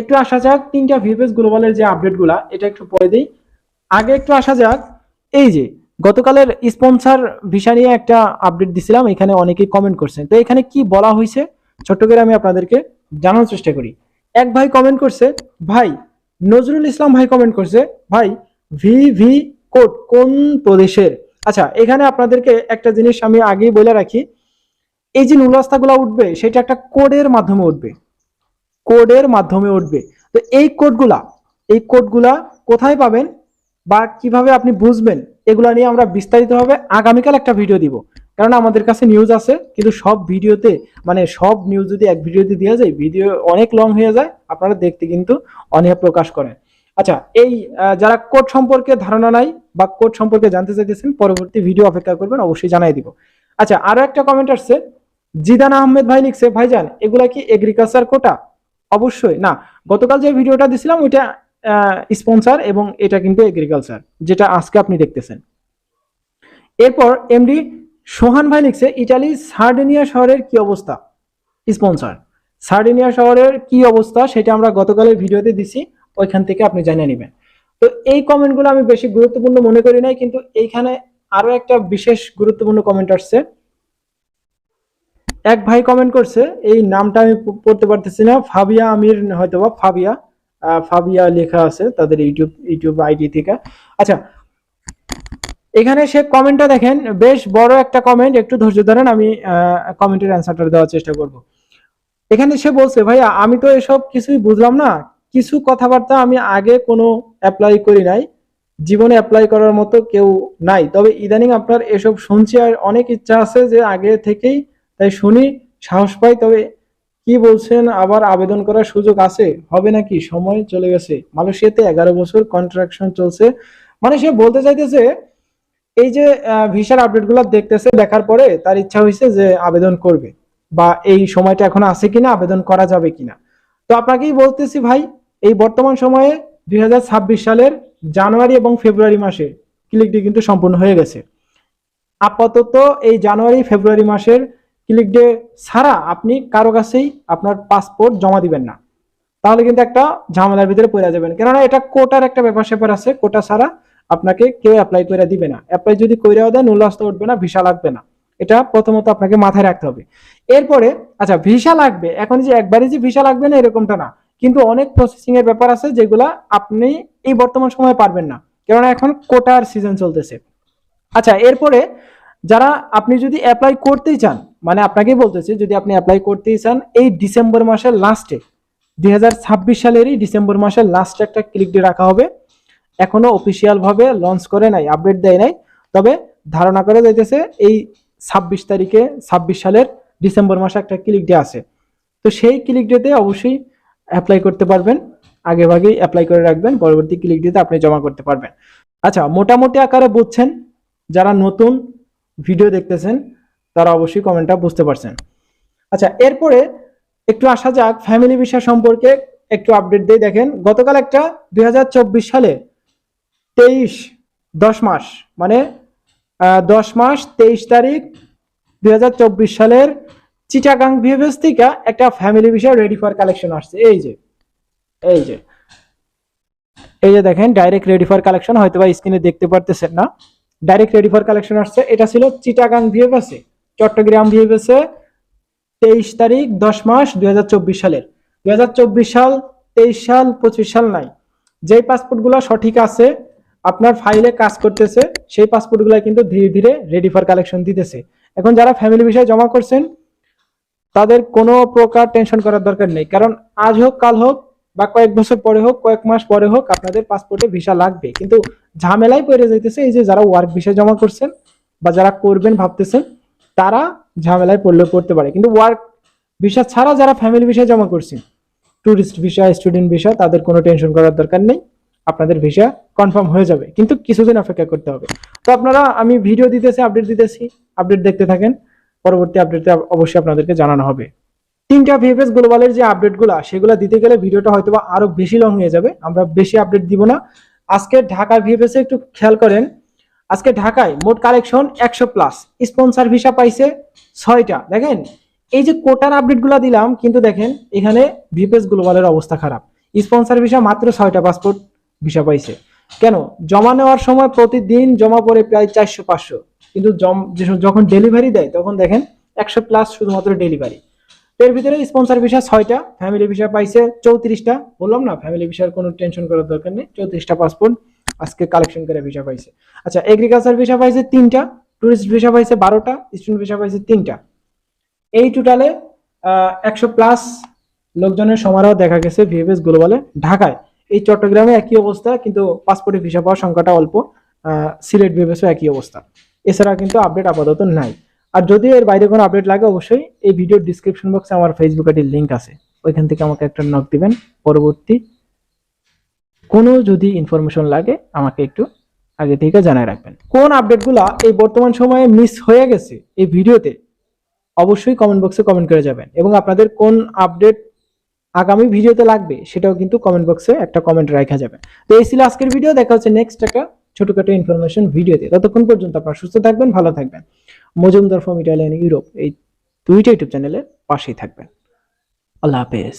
একটু আসা যাক তিনটা ভিএফএস গ্লোবালের যে আপডেটগুলা, এটা একটু পরে দিই। আগে একটু আসা যাক, এই যে গতকালের স্পন্সর ভিসা নিয়ে একটা আপডেট দিছিলাম, এখানে অনেকেই কমেন্ট করছেন। তো এখানে কি বলা হয়েছে ছোট্ট করে আমি আপনাদেরকে জানার চেষ্টা করি। এক ভাই কমেন্ট করছে, ভাই নজরুল ইসলাম ভাই কমেন্ট করছে, ভাই ভিভি কোড কোন প্রদেশের? আচ্ছা, এখানে আপনাদেরকে একটা জিনিস আমি আগেই বলে রাখি, এই যে নুলাস্তাগুলো উঠবে সেটা একটা কোডের মাধ্যমে উঠবে, কোডের মাধ্যমে উঠবে। তো এই কোডগুলা কোথায় পাবেন বা কিভাবে আপনি বুঝবেন, এগুলা নিয়ে আমরা বিস্তারিতভাবে আগামীকাল একটা ভিডিও দিব। কারণ আমাদের কাছে নিউজ আছে, কিন্তু সব ভিডিওতে মানে সব নিউজ যদি এক ভিডিওতে দেওয়া যায়, ভিডিও অনেক লং হয়ে যায়, আপনারা দেখতে কিন্তু অনীহা প্রকাশ করেন। আচ্ছা, এই যারা কোড সম্পর্কে ধারণা নাই বা কোড সম্পর্কে জানতে চাইতেছেন, পরবর্তী ভিডিও অপেক্ষা করবেন, অবশ্যই জানাই দিব। আচ্ছা, আরো একটা কমেন্ট আসছে, জিদান আহমেদ ভাই লিখছে, ভাইজান এগুলা কি এগ্রিকালচার কোটা? অবশ্যই না, গতকাল যে ভিডিওটা দিছিলাম ওইটা স্পন্সর এবং এটা কিন্তু এগ্রিকালচার, যেটা আজকে আপনি দেখতেছেন। এরপর এমডি সোহান ভাই লিখছে, ইটালি সার্ডেনিয়া শহরের কি অবস্থা? স্পন্সর সার্ডেনিয়া শহরের কি অবস্থা সেটা আমরা গতকালের ভিডিওতে দিছি, ওইখান থেকে আপনি জানিয়ে নেবেন। তো এই কমেন্টগুলো আমি বেশি গুরুত্বপূর্ণ মনে করি নাই, কিন্তু এইখানে আরো একটা বিশেষ গুরুত্বপূর্ণ কমেন্ট আসছে। এক ভাই কমেন্ট করছে, এই নামটা আমি পড়তে পারতেছি না, ফাবিয়া আমির হয়তোবা, ফাবিয়া ফাবিয়া লেখা আছে তাদের ইউটিউব আইডি থেকে। আচ্ছা, এখানে সে কমেন্টটা দেখেন, বেশ বড় একটা কমেন্ট, একটু ধৈর্য ধরেন, আমি কমেন্টের অ্যান্সারটা দেওয়ার চেষ্টা করব। এখানে সে বলছে, ভাইয়া আমি তো এসব কিছুই বুঝলাম না, কিছু কথাবার্তা আমি আগে কোনো অ্যাপ্লাই করি নাই, জীবনে অ্যাপ্লাই করার মতো কেউ নাই, তবে ইদানিং আপনার এসব শুনছি আর অনেক ইচ্ছা আছে যে আগে থেকেই, তাই শুনি সাহস পাই। তবে কি বলছেন, আবার আবেদন করার সুযোগ আছে? হবে নাকি? সময় চলে গেছে, মালয়েশিয়াতে 11 বছর কন্ট্রাকশন চলছে। মানে সে বলতে চাইতেছে, এই যে ভিসার আপডেটগুলো দেখতেছে, দেখার পরে তার ইচ্ছা হয়েছে যে আবেদন করবে, বা এই সময়টা এখন আছে কিনা, আবেদন করা যাবে কিনা। তো আপনাকেই বলতেছি ভাই, এই বর্তমান সময়ে 2026 সালের জানুয়ারি এবং ফেব্রুয়ারি মাসে ক্লিক ডে কিন্তু সম্পূর্ণ হয়ে গেছে। আপাতত এই জানুয়ারি ফেব্রুয়ারি মাসের ক্লিক ডে ছাড়া আপনি কারো কাছেই আপনার পাসপোর্ট জমা দিবেন না, তাহলে কিন্তু একটা ঝামেলার ভিতরে পড়ে যাবেন। কেননা এটা কোটার একটা ব্যাপার স্যাপার আছে, কোটা ছাড়া আপনাকে কেউ অ্যাপ্লাই করে দিবে না। অ্যাপ্লাই যদি কইরাও দেয়, নুলাস্ত উঠবে না, ভিসা লাগবে না। এটা প্রথমত আপনাকে মাথায় রাখতে হবে। এরপরে আচ্ছা, ভিসা লাগবে, এখন যে একবারই যে ভিসা লাগবে না এরকমটা না, কিন্তু অনেক প্রসেসিং এর ব্যাপার আছে যেগুলা আপনি এই বর্তমান সময়ে পারবেন না, কেননা এখন কোটার সিজন চলতেছে। আচ্ছা, এরপরে যারা আপনি যদি অ্যাপ্লাই করতেই চান, মানে আপনাকেই বলতেছি, যদি আপনি অ্যাপ্লাই করতেই চান, এই ডিসেম্বর মাসের লাস্টে, 2026 সালেরই ডিসেম্বর মাসের লাস্টে একটা ক্লিক ডে রাখা হবে। এখনো অফিসিয়াল ভাবে লঞ্চ করে নাই, আপডেট দেয় নাই, তবে ধারণা করে যাইতেছে এই 26 তারিখে, 26 সালের ডিসেম্বর মাসে একটা ক্লিক ডে আছে। তো সেই ক্লিক ডেতে অবশ্যই অ্যাপ্লাই করতে পারবেন, আগে ভাগেই অ্যাপ্লাই করে রাখবেন, পরবর্তী ক্লিক ডেতে আপনি জমা করতে পারবেন। আচ্ছা, মোটামুটি আকারে বুঝছেন? যারা নতুন ভিডিও দেখতেছেন তারা অবশ্যই কমেন্টটা বুঝতে পারছেন। আচ্ছা, এরপরে একটু আসা যাক ফ্যামিলি ভিসা সম্পর্কে একটু আপডেট দিয়ে। দেখেন, গতকাল একটা 2024 সালে 10 মাস, মানে 10 মাস 23 তারিখ 2024 সালের চিটাগাং ভিএফএস থেকে একটা family visa ready for collection আসছে। এই যে এই যে এই যে দেখেন, ডাইরেক্ট রেডি ফর কালেকশন, হয়তো বা স্ক্রিনে দেখতে পারতেছেন না, ডাইরেক্ট রেডি ফর কালেকশন আসছে। এটা ছিল চিটাগাং ভিএফএস, চট্টগ্রাম ভিএফএস, 23 তারিখ 10 মাস 2024 সালের। 2024 সাল, 23 সাল, 25 সাল নাই। যেই পাসপোর্টগুলো সঠিক আছে, আপনার ফাইলে কাজ করতেছে, সেই পাসপোর্টগুলো কিন্তু ধীরে ধীরে রেডি ফর কালেকশন দিতেছে। এখন যারা ফ্যামিলি ভিসা জমা করছেন তাদের কোনো প্রকার টেনশন করার দরকার নেই, কারণ আজ হোক কাল হোক বা কয়েক বছর পরে হোক, কয়েক মাস পরে হোক, আপনাদের পাসপোর্টে ভিসা লাগবে। কিন্তু ঝামেলায় পড়ে যাইতেছে এই যে যারা ওয়ার্ক ভিসা জমা করছেন বা যারা করবেন ভাবতেছেন, তারা ঝামেলায় পড়লে পড়তে পারে। কিন্তু ওয়ার্ক ভিসা ছাড়া যারা ফ্যামিলি ভিসা জমা করছেন, ট্যুরিস্ট ভিসা, স্টুডেন্ট ভিসা, তাদের কোনো টেনশন করার দরকার নেই, আপনাদের ভিসা কনফার্ম হয়ে যাবে, কিন্তু কিছুদিন অপেক্ষা করতে হবে। তো আপনারা, আমি ভিডিও দিতেছি, আপডেট দিতেছি, আপডেট দেখতে থাকেন, পরবর্তী আপডেটে অবশ্যই আপনাদেরকে জানানো হবে। তিনটা ভিএফএস গ্লোবালের যে আপডেটগুলো, সেগুলো দিতে গেলে ভিডিওটা হয়তো আরো বেশি লং হয়ে যাবে, আমরা বেশি আপডেট দিব না। আজকে ঢাকা ভিএফএস একটু খেয়াল করেন, আজকে ঢাকায় মোট কালেকশন 100+, স্পন্সর ভিসা পাইছে 6টা। দেখেন, এই যে কোটার আপডেটগুলো দিলাম, কিন্তু দেখেন এখানে ভিএফএস গ্লোবালের অবস্থা খারাপ। স্পন্সর ভিসা মাত্র 6টা পাসপোর্ট ভিসা পাইছে। কেন? জমা নেওয়ার সময় প্রতিদিন জমা পড়ে প্রায় 400-500, কিন্তু যখন ডেলিভারি দেয় তখন দেখেন 100+ শুধুমাত্র ডেলিভারি। এর ভিতরে স্পন্সর ভিসা 6টা, ফ্যামিলি ভিসা পাইছে 34টা। বললাম না, ফ্যামিলি ভিসার কোনো টেনশন করার দরকার নেই, 34টা পাসপোর্ট আজকে কালেকশন করে ভিসা পাইছে। আচ্ছা, এগ্রিকালচার ভিসা পাইছে 3টা, টুরিস্ট ভিসা পাইছে 12টা, স্টুডেন্ট ভিসা পাইছে 3টা। এই টোটালে 100+ লোকজনের সমারোহ দেখা গেছে ভিএফএস গ্লোবালে। ঢাকায়, এই চট্টগ্রামে একই অবস্থা, কিন্তু পাসপোর্টে ভিসা পাওয়ার সংখ্যাটা অল্প। সিলেট ভিএফএসও একই অবস্থা। এছাড়া কিন্তু আপডেট আপাতত নাই। আর যদি এর বাইরে কোনো আপডেট লাগে অবশ্যই এই ভিডিওর ডিসক্রিপশন বক্সে আমার ফেসবুক আইডির লিঙ্ক আছে, ওইখান থেকে আমাকে একটা নক দিবেন। পরবর্তী কোনো যদি ইনফরমেশন লাগে আমাকে একটু আগে থেকে জানায় রাখবেন। কোন আপডেটগুলো এই বর্তমান সময়ে মিস হয়ে গেছে এই ভিডিওতে অবশ্যই কমেন্ট বক্সে কমেন্ট করে যাবেন, এবং আপনাদের কোন আপডেট আগামী ভিডিওতে লাগবে সেটাও কিন্তু কমেন্ট বক্সে একটা কমেন্ট রাখা যাবে। তো এই ছিল আজকের ভিডিও। দেখা হচ্ছে নেক্সট একটা ছোটখাটো ইনফরমেশন ভিডিওতে। ততক্ষণ পর্যন্ত আপনারা সুস্থ থাকবেন, ভালো থাকবেন। মজুমদার ফ্রম ইটালিয়ান ইউরোপ এই দুইটা ইউটিউব চ্যানেলের পাশেই থাকবেন। আল্লাহ হাফেজ।